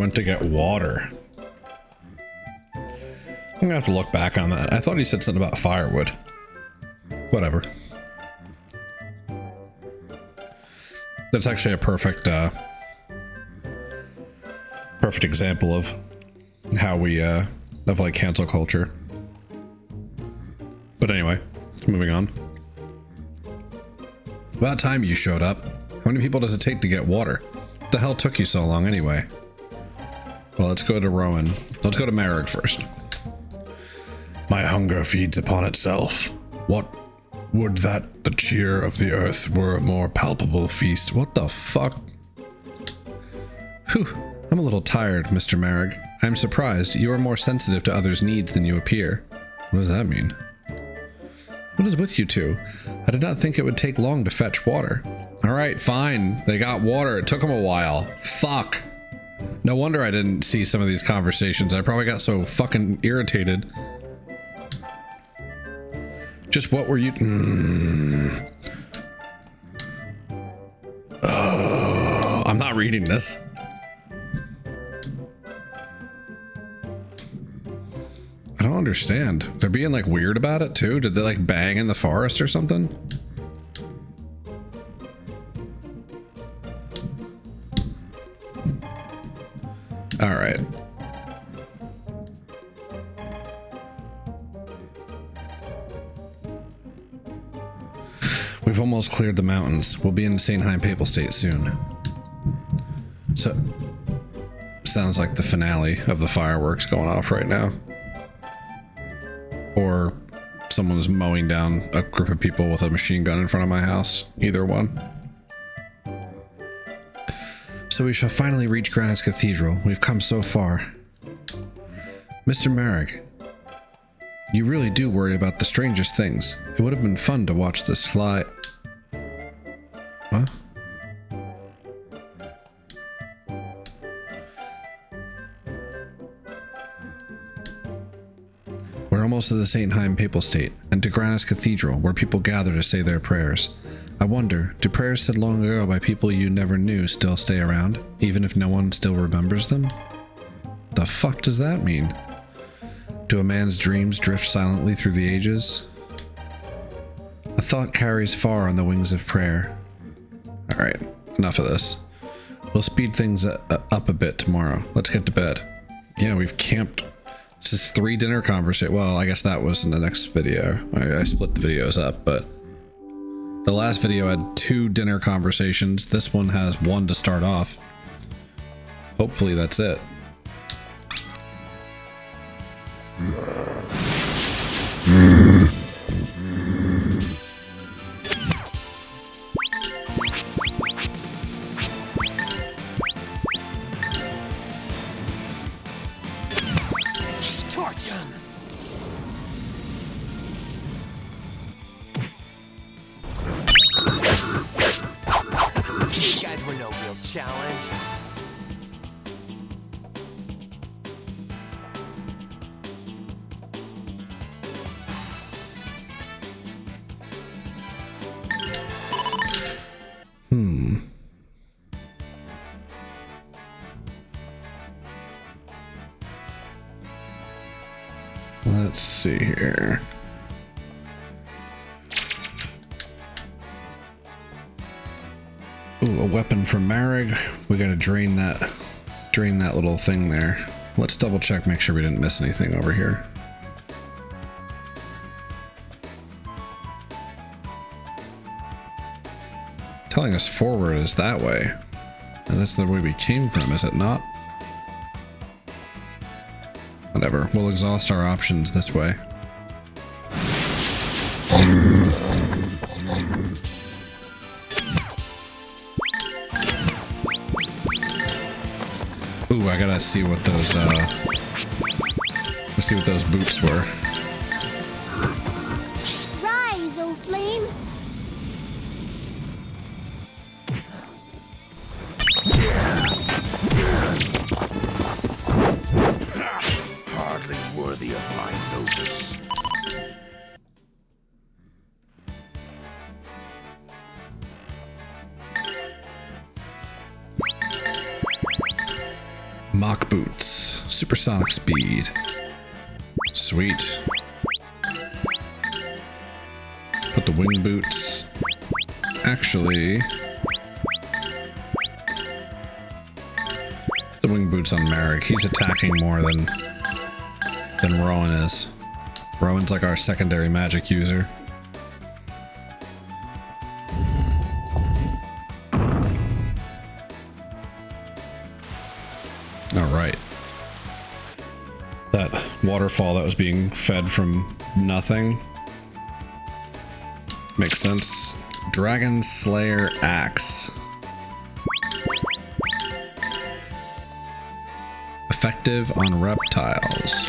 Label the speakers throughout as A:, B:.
A: went to get water. I'm gonna have to look back on that. I thought he said something about firewood. Whatever. That's actually a perfect perfect example of how we of like cancel culture. But anyway, moving on. About time you showed up. How many people does it take to get water? What the hell took you so long anyway? Well, let's go to Rowan. Let's go to Merrick first. My hunger feeds upon itself. What would that the cheer of the earth were a more palpable feast? What the fuck? Whew, I'm a little tired, Mr. Merrick. I'm surprised. You are more sensitive to others' needs than you appear. What does that mean? What is with you two? I did not think it would take long to fetch water. Alright, fine. They got water. It took them a while. Fuck. No wonder I didn't see some of these conversations. I probably got so fucking irritated. Just what were you... Oh, I'm not reading this. I don't understand. They're being like weird about it too? Did they like bang in the forest or something? All right. We've almost cleared the mountains. We'll be in St. Heim Papal State soon. So, sounds like the finale of the fireworks going off right now. Or someone is mowing down a group of people with a machine gun in front of my house. Either one. So we shall finally reach Grandia's Cathedral. We've come so far. Mr. Merrick, you really do worry about the strangest things. It would have been fun to watch this fly... What? We're almost to the St. Heim Papal State, and to Grandia's Cathedral, where people gather to say their prayers. I wonder, do prayers said long ago by people you never knew still stay around, even if no one still remembers them? The fuck does that mean? Do a man's dreams drift silently through the ages? A thought carries far on the wings of prayer. Alright, enough of this. We'll speed things up a bit tomorrow. Let's get to bed. Yeah, we've camped. It's just 3 dinner conversations. Well, I guess that was in the next video. I split the videos up, but the last video had 2 dinner conversations. This one has 1 to start off. Hopefully that's it.
B: These guys were no real challenge.
A: Let's see here. Ooh, a weapon from Marag. We gotta drain that little thing there. Let's double check, make sure we didn't miss anything over here. Telling us forward is that way. And that's the way we came from, is it not? Whatever, we'll exhaust our options this way. Ooh, I gotta see what those, let's see what those boots were.
C: Rise, O flame!
B: Hardly worthy of my notice.
A: Mock boots. Supersonic speed. Sweet. Put the wing boots. Actually, the wing boots on Merrick. He's attacking more than Rowan is. Rowan's like our secondary magic user. Alright. That waterfall that was being fed from nothing. Makes sense. Dragon Slayer Axe. Effective on reptiles.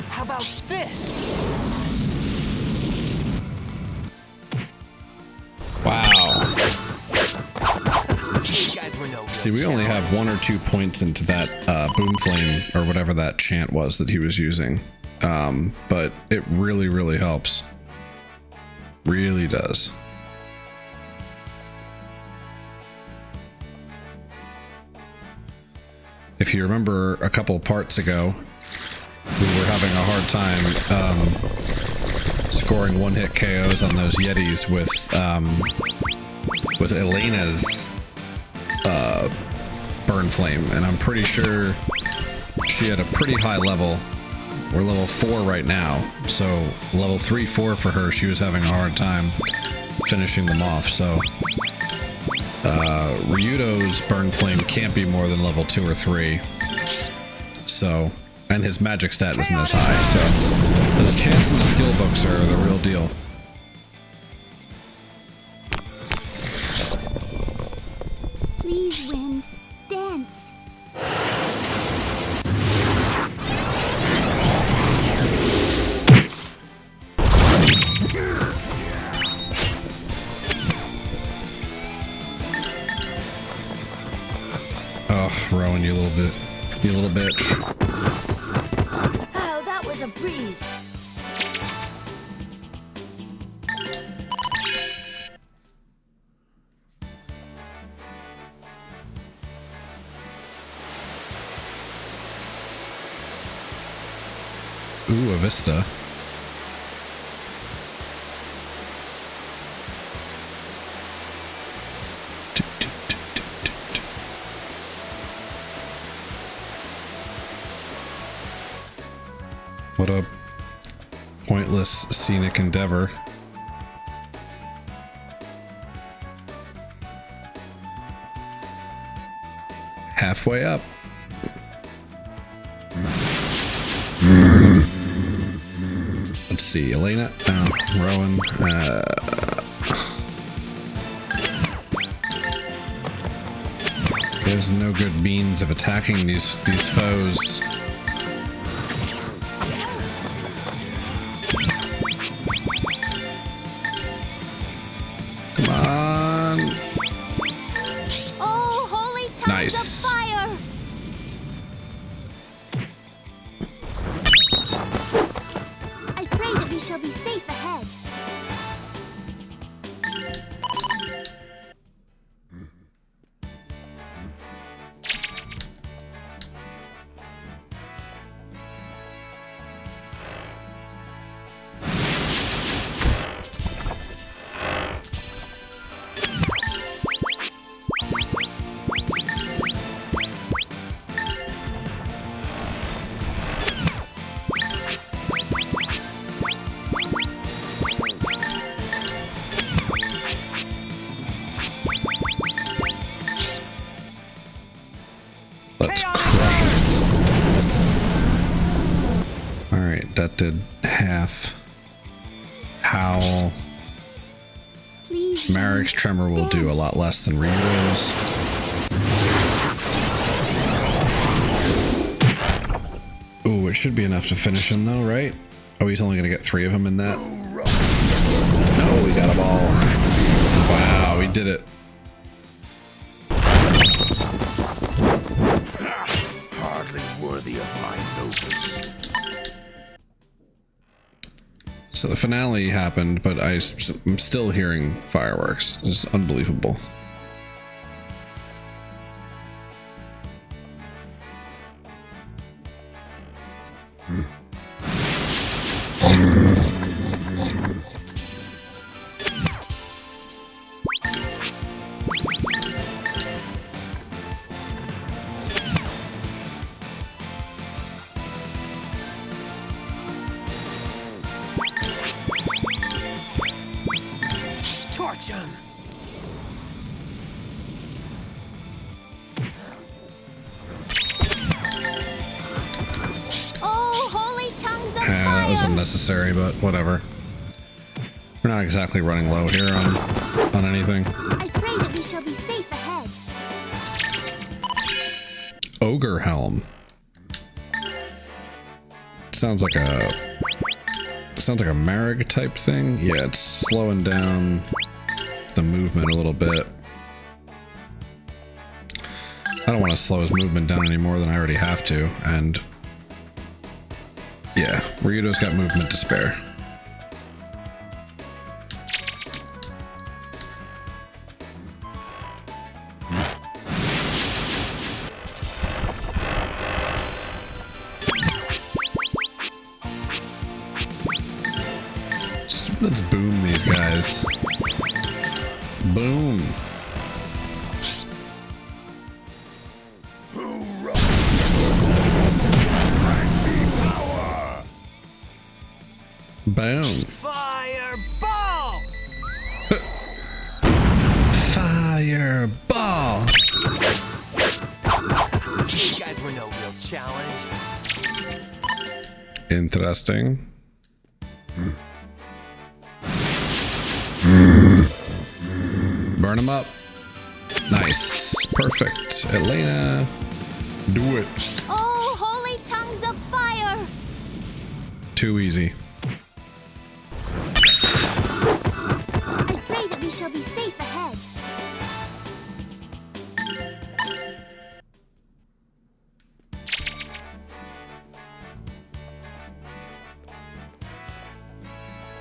B: How about this?
A: Wow.
B: These guys were no real
A: See, we only have 1 or 2 points into that boom flame or whatever that chant was that he was using. But it really, really helps. Really does. If you remember a couple parts ago, we were having a hard time scoring one-hit KOs on those Yetis with Elena's burn flame, and I'm pretty sure she had a pretty high level. We're level 4 right now, so level 3, 4 for her. She was having a hard time finishing them off. So Ryudo's burn flame can't be more than level 2 or 3. So, and his magic stat isn't as high. So those chants in the skill books are the real deal.
C: Please, wind, dance.
A: Oh, Rowan, you little bitch.
C: Oh, that was a breeze.
A: Ooh, a Vista. What a pointless scenic endeavor. Halfway up. Let's see, Elena, Rowan, there's no good means of attacking these foes. Come on.
C: Oh, holy tongues
A: Nice.
C: of fire! I pray that we shall be safe ahead.
A: Let's crush it. Alright, that did half. Howl.
C: Please.
A: Merrick's Tremor will do a lot less than Ryudo's. Ooh, it should be enough to finish him though, right? Oh, he's only gonna get 3 of them in that. No, we got them all. Wow, we did it.
D: worthy of my notice.
A: So the finale happened, but I'm still hearing fireworks. This is unbelievable.
B: Torch him!
C: Oh, holy tongues of
A: Yeah, that was
C: fire!
A: unnecessary, but whatever. We're not exactly running low here on anything.
C: I pray that we shall be safe ahead.
A: Ogre Helm. Sounds like a Marag type thing. Yeah, it's slowing down the movement a little bit. I don't want to slow his movement down any more than I already have to, and yeah, Ryudo's got movement to spare. Let's boom these guys. Boom. Boom.
B: Fireball!
A: Fireball.
B: These guys were no real challenge.
A: Interesting. Burn them up. Nice. Perfect. Elena, do it.
C: Oh, holy tongues of fire!
A: Too easy.
C: I pray that we shall be safe ahead.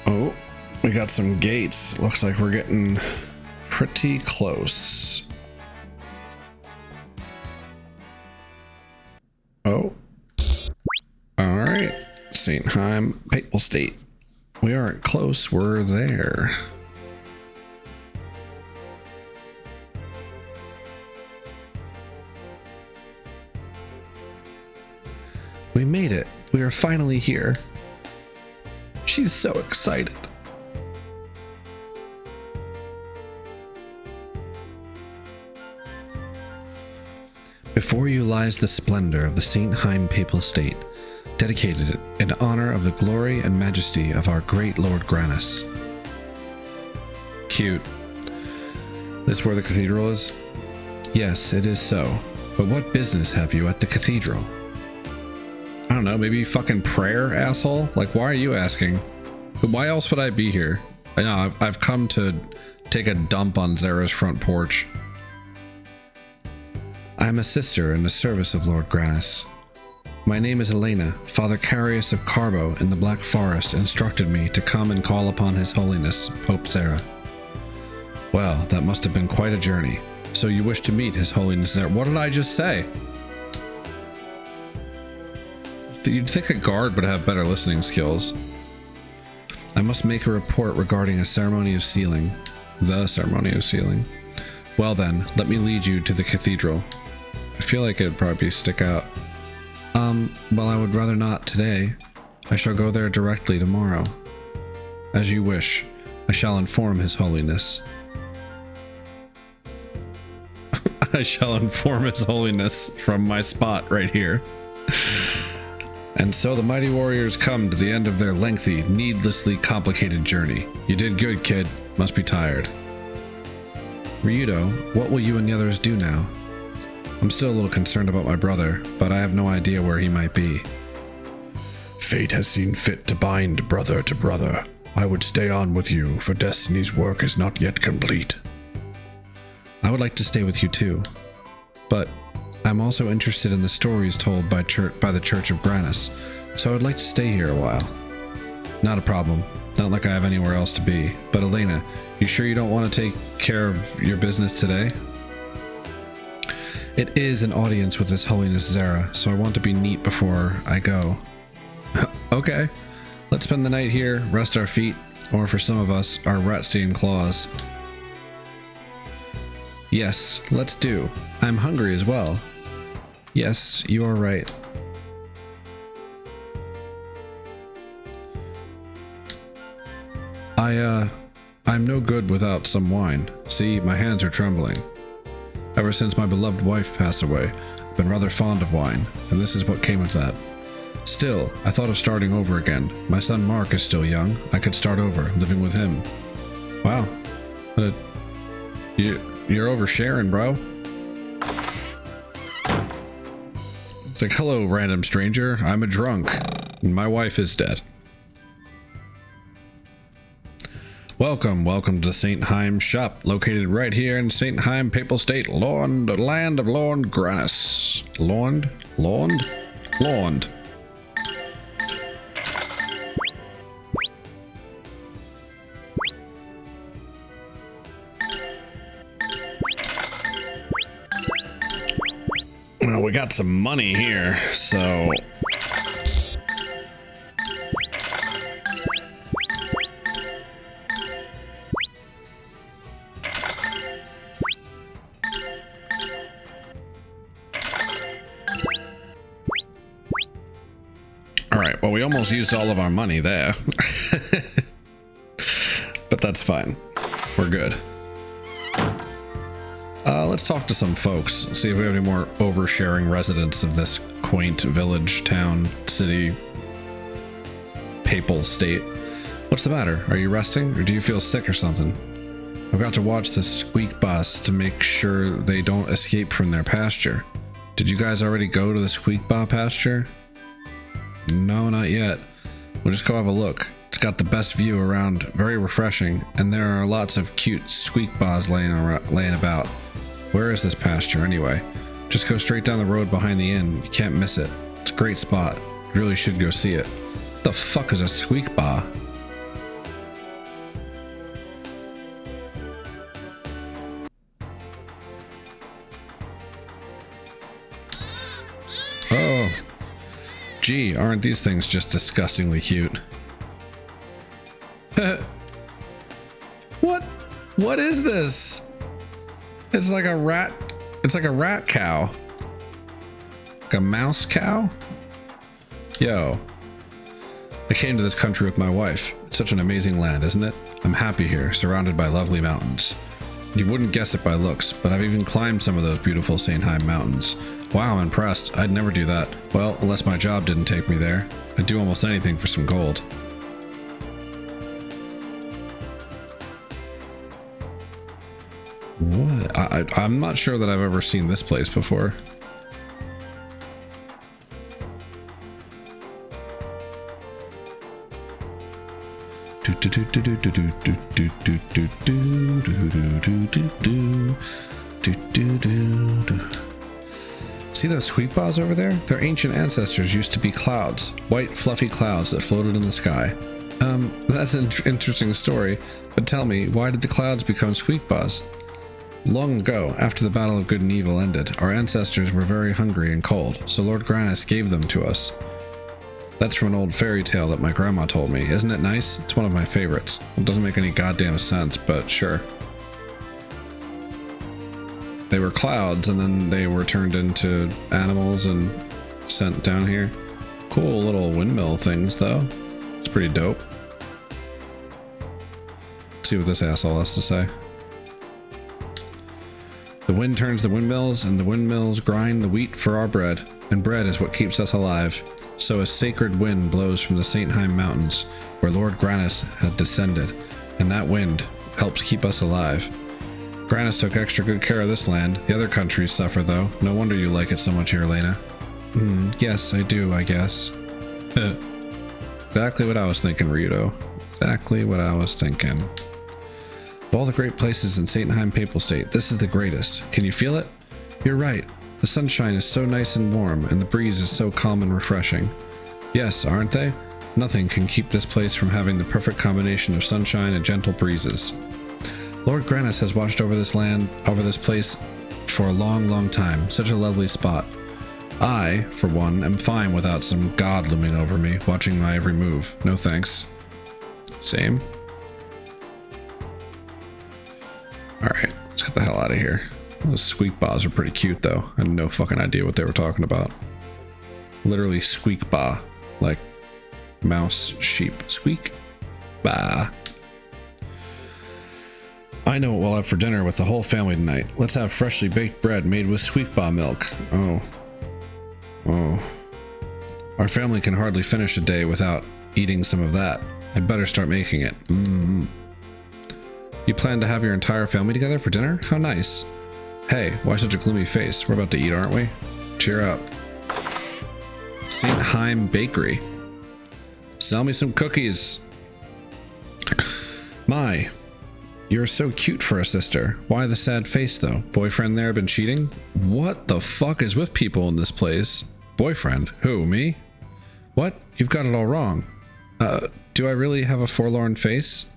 A: Oh, we got some gates. Looks like we're getting pretty close. Oh. All right. St. Heim Papal State. We aren't close. We're there. We made it. We are finally here. She's so excited. Before you lies the splendor of the St. Heim Papal State, dedicated in honor of the glory and majesty of our great Lord Granus. Cute. This where the cathedral is? Yes, it is so. But what business have you at the cathedral? I don't know, maybe fucking prayer, asshole? Like, why are you asking? Why else would I be here? I know, I've come to take a dump on Zara's front porch. I am a sister in the service of Lord Granus. My name is Elena. Father Carius of Carbo in the Black Forest instructed me to come and call upon His Holiness, Pope Zara. Well, that must have been quite a journey. So you wish to meet His Holiness Zara? What did I just say? You'd think a guard would have better listening skills. I must make a report regarding a ceremony of sealing. The ceremony of sealing. Well then, let me lead you to the cathedral. I feel like it'd probably stick out. Well, I would rather not today. I shall go there directly tomorrow. As you wish. I shall inform His Holiness. I shall inform His Holiness from my spot right here. And so the mighty warriors come to the end of their lengthy, needlessly complicated journey. You did good, kid. Must be tired. Ryudo, what will you and the others do now? I'm still a little concerned about my brother, but I have no idea where he might be. Fate has seen fit to bind brother to brother. I would stay on with you, for Destiny's work is not yet complete. I would like to stay with you too, but I'm also interested in the stories told by the Church of Granus, so I'd like to stay here a while. Not a problem. Not like I have anywhere else to be. But Elena, you sure you don't want to take care of your business today? It is an audience with His Holiness Zara, so I want to be neat before I go. Okay. Let's spend the night here, rest our feet, or for some of us, our rat-stained claws. Yes, let's do. I'm hungry as well. Yes, you are right. I'm no good without some wine. See, my hands are trembling. Ever since my beloved wife passed away, I've been rather fond of wine, and this is what came of that. Still, I thought of starting over again. My son Mark is still young. I could start over, living with him. Wow. You're oversharing, bro. It's like, hello, random stranger. I'm a drunk, and my wife is dead. Welcome to St. Heim shop, located right here in St. Heim Papal State, land of Lord Granus. Lord. Well, we got some money here, so... Alright, well, we almost used all of our money there. But that's fine. We're good. Let's talk to some folks, see if we have any more oversharing residents of this quaint village, town, city, papal state. What's the matter? Are you resting, or do you feel sick or something? I've got to watch the squeak bus to make sure they don't escape from their pasture. Did you guys already go to the squeak bah pasture? No, not yet. We'll just go have a look. It's got the best view around, very refreshing, and there are lots of cute squeak bahs laying about. Where is this pasture anyway? Just go straight down the road behind the inn. You can't miss it. It's a great spot. You really should go see it. What the fuck is a squeak bah? Oh. Gee, aren't these things just disgustingly cute? What is this? It's like a rat. It's like a rat cow. Like a mouse cow? Yo. I came to this country with my wife. It's such an amazing land, isn't it? I'm happy here, surrounded by lovely mountains. You wouldn't guess it by looks, but I've even climbed some of those beautiful St. Heim mountains. Wow, I'm impressed. I'd never do that. Well, unless my job didn't take me there. I'd do almost anything for some gold. What? I'm not sure that I've ever seen this place before. See those squeak bahs over there? Their ancient ancestors used to be clouds, white fluffy clouds that floated in the sky. That's an interesting story, but tell me, why did the clouds become squeak bahs? Long ago, after the battle of good and evil ended, our ancestors were very hungry and cold, so Lord Granus gave them to us. That's from an old fairy tale that my grandma told me. Isn't it nice? It's one of my favorites. It doesn't make any goddamn sense, but sure. They were clouds, and then they were turned into animals and sent down here. Cool little windmill things, though. It's pretty dope. Let's see what this asshole has to say. The wind turns the windmills, and the windmills grind the wheat for our bread, and bread is what keeps us alive. So a sacred wind blows from the St. Heim Mountains, where Lord Granus had descended, and that wind helps keep us alive. Granus took extra good care of this land. The other countries suffer, though. No wonder you like it so much here, Lena. Yes, I do, I guess. Exactly what I was thinking, Ryudo. Exactly what I was thinking. Of all the great places in St. Heim Papal State, this is the greatest. Can you feel it? You're right. The sunshine is so nice and warm, and the breeze is so calm and refreshing. Yes, aren't they? Nothing can keep this place from having the perfect combination of sunshine and gentle breezes. Lord Grannis has watched over this place for a long, long time. Such a lovely spot. I, for one, am fine without some god looming over me, watching my every move. No thanks. Same. Alright, let's get the hell out of here. Those squeak bas are pretty cute, though. I had no fucking idea what they were talking about. Literally squeak ba. Like mouse, sheep. Squeak ba. I know what we'll have for dinner with the whole family tonight. Let's have freshly baked bread made with squeak ba milk. Oh. Our family can hardly finish a day without eating some of that. I'd better start making it. You plan to have your entire family together for dinner? How nice. Hey, why such a gloomy face? We're about to eat, aren't we? Cheer up. St. Heim Bakery. Sell me some cookies. My, you're so cute for a sister. Why the sad face, though? Boyfriend there been cheating? What the fuck is with people in this place? Boyfriend? Who, me? What? You've got it all wrong. Do I really have a forlorn face?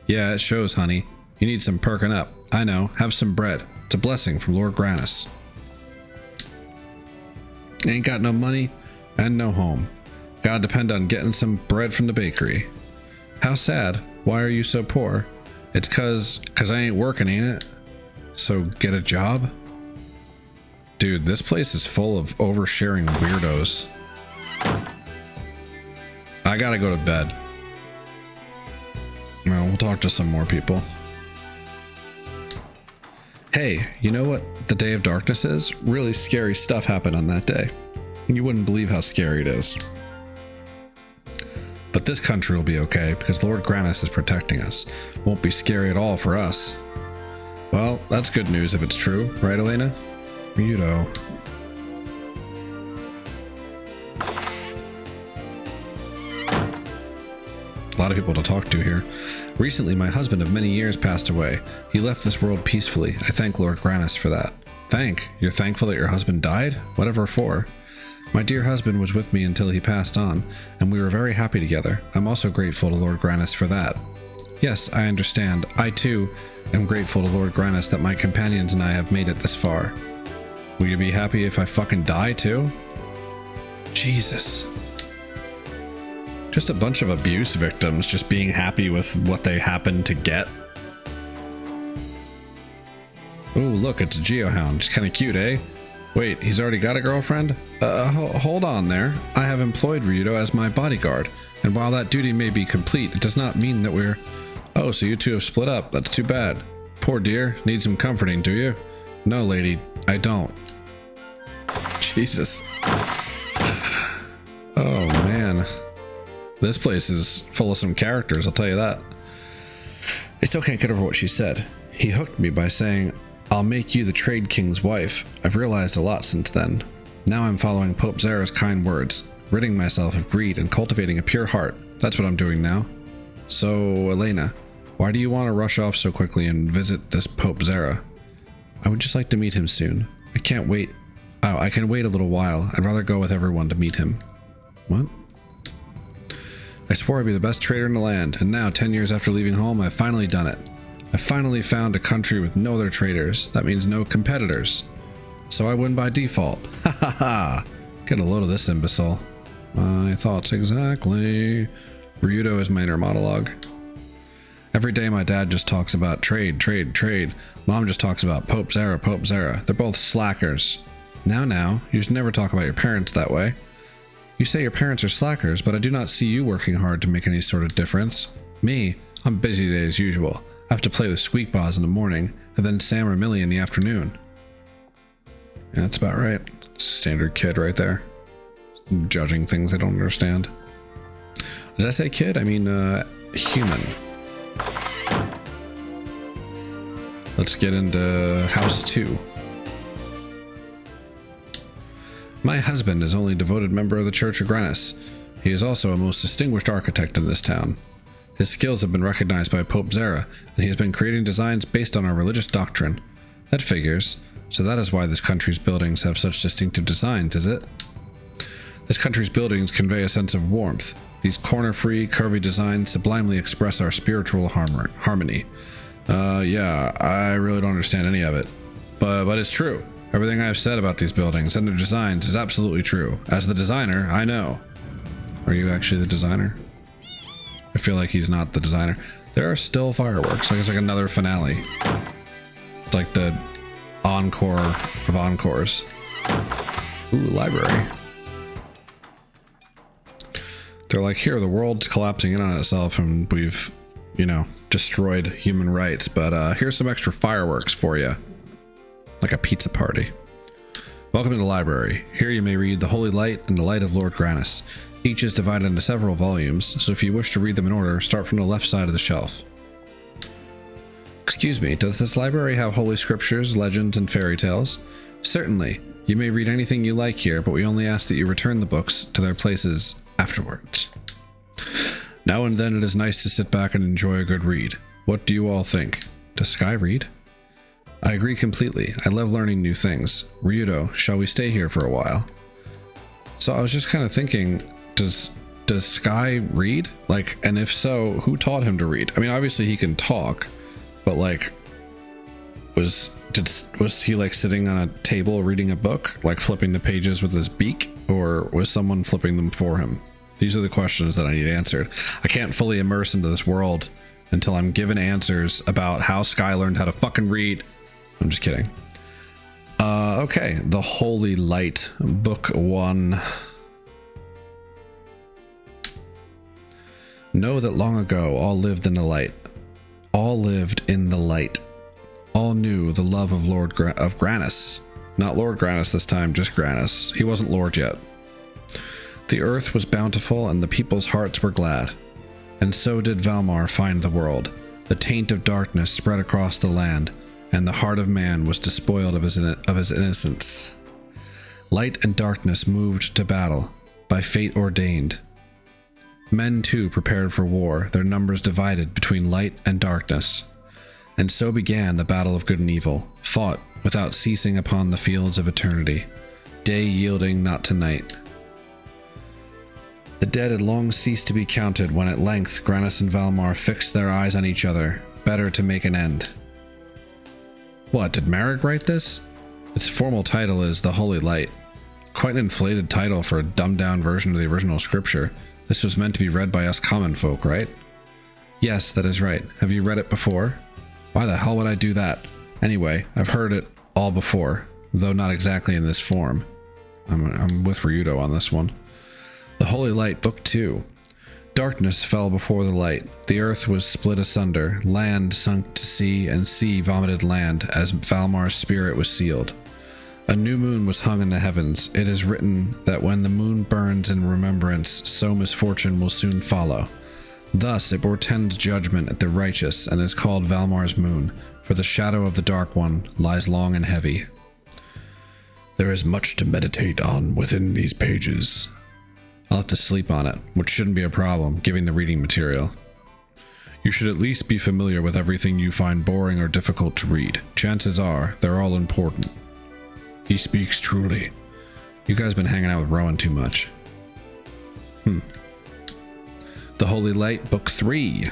A: Yeah, it shows, honey. You need some perking up. I know. Have some bread. It's a blessing from Lord Grannis. Ain't got no money and no home. Gotta depend on getting some bread from the bakery. How sad. Why are you so poor? It's cause I ain't working, ain't it? So get a job? Dude, this place is full of oversharing weirdos. I gotta go to bed. Well, we'll talk to some more people. Hey, you know what the Day of Darkness is? Really scary stuff happened on that day. You wouldn't believe how scary it is. But this country will be okay because Lord Grannis is protecting us. Won't be scary at all for us. Well, that's good news if it's true, right, Elena? Ryudo. A lot of people to talk to here. Recently, my husband of many years passed away. He left this world peacefully. I thank Lord Grannis for that. You're thankful that your husband died? Whatever for? My dear husband was with me until he passed on, and we were very happy together. I'm also grateful to Lord Grannis for that. Yes, I understand. I, too, am grateful to Lord Grannis that my companions and I have made it this far. Will you be happy if I fucking die, too? Jesus. Just a bunch of abuse victims just being happy with what they happen to get. Ooh, look, it's a geohound. It's kind of cute, eh? Wait, he's already got a girlfriend? Hold on there. I have employed Ryudo as my bodyguard, and while that duty may be complete, it does not mean that we're... Oh, so you two have split up. That's too bad. Poor dear. Need some comforting, do you? No, lady, I don't. Jesus. Oh, man. This place is full of some characters, I'll tell you that. I still can't get over what she said. He hooked me by saying, I'll make you the Trade King's wife. I've realized a lot since then. Now I'm following Pope Zera's kind words, ridding myself of greed and cultivating a pure heart. That's what I'm doing now. So, Elena, why do you want to rush off so quickly and visit this Pope Zera? I would just like to meet him soon. I can't wait. Oh, I can wait a little while. I'd rather go with everyone to meet him. What? I swore I'd be the best trader in the land, and now, 10 years after leaving home, I've finally done it. I finally found a country with no other traders. That means no competitors. So I win by default. Ha ha ha! Get a load of this imbecile. My thoughts exactly. Ryudo is my inner monologue. Every day my dad just talks about trade, trade, trade. Mom just talks about Pope Zera, Pope Zera. They're both slackers. Now, you should never talk about your parents that way. You say your parents are slackers, but I do not see you working hard to make any sort of difference. Me, I'm busy today as usual. I have to play with squeak bas in the morning, and then Sam or Millie in the afternoon. Yeah, that's about right. Standard kid right there. Judging things I don't understand. Did I say kid? I mean, human. Let's get into house 2. My husband is only a devoted member of the Church of Grannis. He is also a most distinguished architect in this town. His skills have been recognized by Pope Zera, and he has been creating designs based on our religious doctrine. That figures. So that is why this country's buildings have such distinctive designs, is it? This country's buildings convey a sense of warmth. These corner-free, curvy designs sublimely express our spiritual harmony. Yeah, I really don't understand any of it. But it's true. Everything I've said about these buildings and their designs is absolutely true. As the designer, I know. Are you actually the designer? I feel like he's not the designer. There are still fireworks. Like it's like another finale. It's like the encore of encores. Ooh, library. They're like, here, the world's collapsing in on itself and we've, you know, destroyed human rights. But here's some extra fireworks for you. Like a pizza party. Welcome to the library. Here you may read The Holy Light and The Light of Lord Grannis. Each is divided into several volumes, so if you wish to read them in order, start from the left side of the shelf. Excuse me, does this library have holy scriptures, legends, and fairy tales? Certainly. You may read anything you like here, but we only ask that you return the books to their places afterwards. Now and then it is nice to sit back and enjoy a good read. What do you all think? Does Sky read? I agree completely. I love learning new things. Ryudo, shall we stay here for a while? So I was just kind of thinking, does Sky read? Like, and if so, who taught him to read? I mean, obviously he can talk, but like, was he like sitting on a table reading a book, like flipping the pages with his beak, or was someone flipping them for him? These are the questions that I need answered. I can't fully immerse into this world until I'm given answers about how Sky learned how to fucking read. I'm just kidding. Okay, The Holy Light, Book 1. Know that long ago all lived in the light. All lived in the light. All knew the love of of Grannis. Not Lord Grannis this time, just Grannis. He wasn't Lord yet. The earth was bountiful and the people's hearts were glad. And so did Valmar find the world. The taint of darkness spread across the land, and the heart of man was despoiled of his innocence. Light and darkness moved to battle, by fate ordained. Men too prepared for war, their numbers divided between light and darkness. And so began the battle of good and evil, fought without ceasing upon the fields of eternity, day yielding not to night. The dead had long ceased to be counted when at length Grannis and Valmar fixed their eyes on each other, better to make an end. What, did Marek write this? Its formal title is The Holy Light. Quite an inflated title for a dumbed-down version of the original scripture. This was meant to be read by us common folk, right? Yes, that is right. Have you read it before? Why the hell would I do that? Anyway, I've heard it all before, though not exactly in this form. I'm with Ryudo on this one. The Holy Light, Book 2. Darkness fell before the light. The earth was split asunder. Land sunk to sea, and sea vomited land as Valmar's spirit was sealed. A new moon was hung in the heavens. It is written that when the moon burns in remembrance, so misfortune will soon follow. Thus it portends judgment at the righteous and is called Valmar's moon, for the shadow of the Dark One lies long and heavy. There is much to meditate on within these pages. I'll have to sleep on it, which shouldn't be a problem, given the reading material. You should at least be familiar with everything you find boring or difficult to read. Chances are, they're all important. He speaks truly. You guys been hanging out with Rowan too much. The Holy Light, Book 3.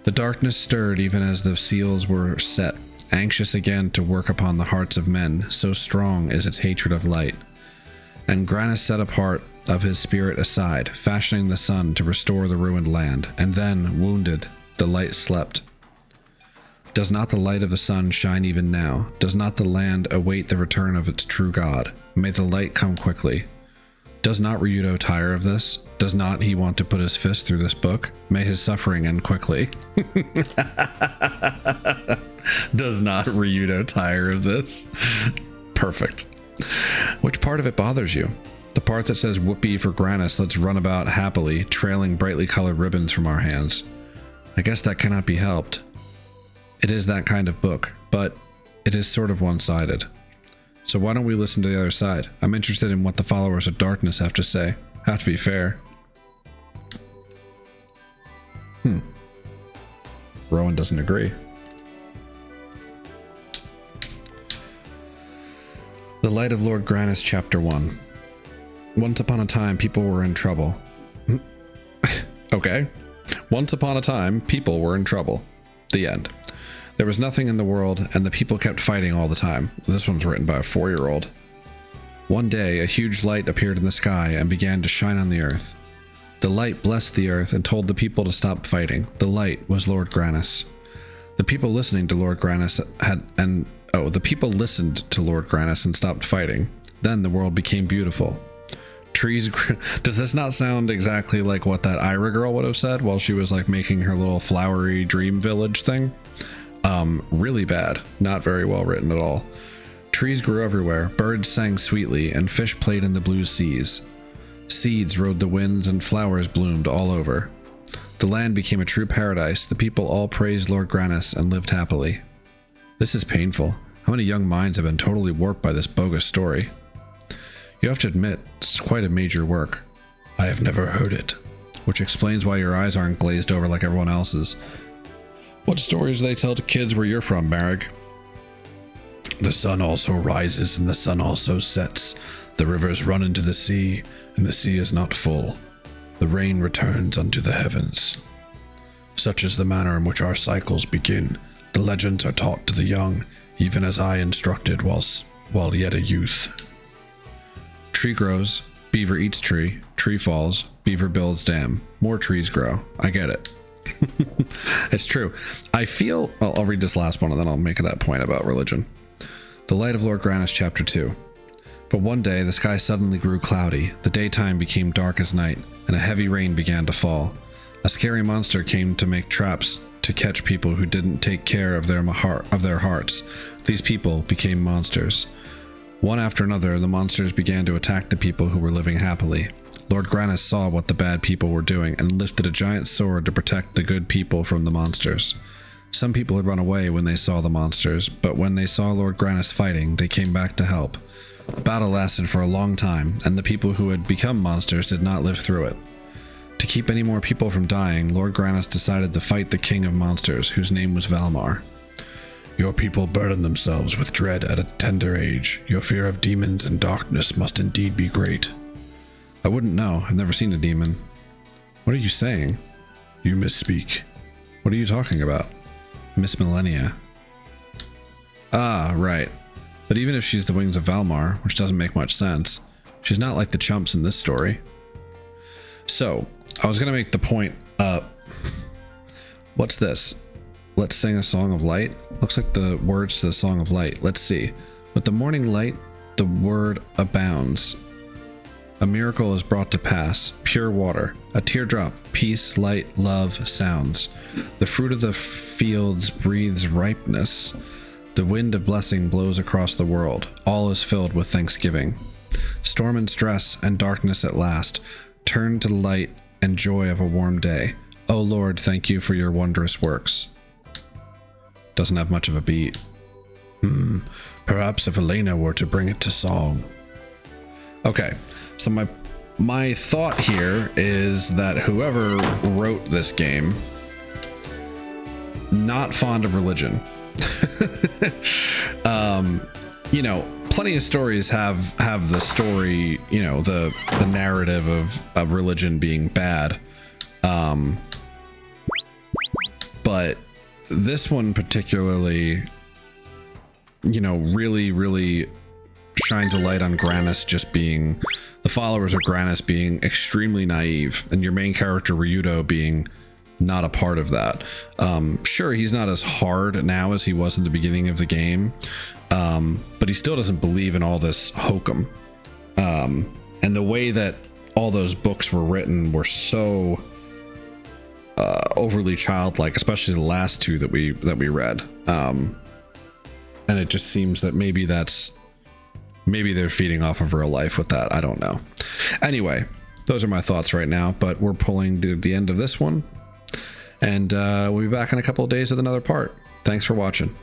A: The darkness stirred even as the seals were set, anxious again to work upon the hearts of men, so strong is its hatred of light. And Grannis set apart of his spirit aside, fashioning the sun to restore the ruined land, and then, wounded, the light slept. Does not the light of the sun shine even now? Does not the land await the return of its true God? May the light come quickly. Does not Ryudo tire of this? Does not he want to put his fist through this book? May his suffering end quickly. Does not Ryudo tire of this? Perfect. Which part of it bothers you? The part that says whoopee for Grannis, let's run about happily, trailing brightly colored ribbons from our hands. I guess that cannot be helped. It is that kind of book, but it is sort of one-sided. So why don't we listen to the other side? I'm interested in what the followers of darkness have to say. Have to be fair. Rowan doesn't agree. The Light of Lord Grannis, Chapter 1. Once upon a time, people were in trouble. Okay. Once upon a time, people were in trouble. The end. There was nothing in the world, and the people kept fighting all the time. This one's written by a 4-year-old. One day, a huge light appeared in the sky and began to shine on the earth. The light blessed the earth and told the people to stop fighting. The light was Lord Grannis. The people listening to Lord Grannis the people listened to Lord Grannis and stopped fighting. Then the world became beautiful. Trees grew. Does this not sound exactly like what that Ira girl would have said while she was like making her little flowery dream village thing? Really bad. Not very well written at all. Trees grew everywhere, birds sang sweetly, and fish played in the blue seas. Seeds rode the winds and flowers bloomed all over. The land became a true paradise. The people all praised Lord Grannis and lived happily. This is painful. How many young minds have been totally warped by this bogus story? You have to admit, it's quite a major work. I have never heard it. Which explains why your eyes aren't glazed over like everyone else's. What stories do they tell to kids where you're from, Marek? The sun also rises and the sun also sets. The rivers run into the sea, and the sea is not full. The rain returns unto the heavens. Such is the manner in which our cycles begin. The legends are taught to the young, even as I instructed while yet a youth. Tree grows, beaver eats tree, tree falls, beaver builds dam. More trees grow. I get it. It's true. I feel... I'll read this last one and then I'll make that point about religion. The Light of Lord Grannis, Chapter 2. But one day the sky suddenly grew cloudy, the daytime became dark as night, and a heavy rain began to fall. A scary monster came to make traps to catch people who didn't take care of their hearts. These people became monsters. One after another, the monsters began to attack the people who were living happily. Lord Grannis saw what the bad people were doing and lifted a giant sword to protect the good people from the monsters. Some people had run away when they saw the monsters, but when they saw Lord Grannis fighting, they came back to help. The battle lasted for a long time, and the people who had become monsters did not live through it. To keep any more people from dying, Lord Grannis decided to fight the king of monsters, whose name was Valmar. Your people burden themselves with dread at a tender age. Your fear of demons and darkness must indeed be great. I wouldn't know. I've never seen a demon. What are you saying? You misspeak. What are you talking about? Miss Millennia. Ah, right. But even if she's the wings of Valmar, which doesn't make much sense, she's not like the chumps in this story. So, I was going to make the point, what's this? Let's sing a song of light? Looks like the words to the song of light. Let's see. With the morning light, the word abounds. A miracle is brought to pass, pure water, a teardrop, peace, light, love, sounds. The fruit of the fields breathes ripeness. The wind of blessing blows across the world. All is filled with thanksgiving. Storm and stress and darkness at last turn to light and joy of a warm day. O Lord, thank you for your wondrous works. Doesn't have much of a beat. Perhaps if Elena were to bring it to song. Okay, so my thought here is that whoever wrote this game, not fond of religion. You know, plenty of stories have the story, you know, the narrative of religion being bad. But this one particularly, you know, really shines a light on Grannis just being, the followers of Grannis being extremely naive, and your main character Ryudo being not a part of that. Sure, he's not as hard now as he was in the beginning of the game, but he still doesn't believe in all this hokum. And the way that all those books were written were so overly childlike, especially the last two that we read. And it just seems that maybe they're feeding off of real life with that. I don't know. Anyway, those are my thoughts right now, but we're pulling to the end of this one. And we'll be back in a couple of days with another part. Thanks for watching.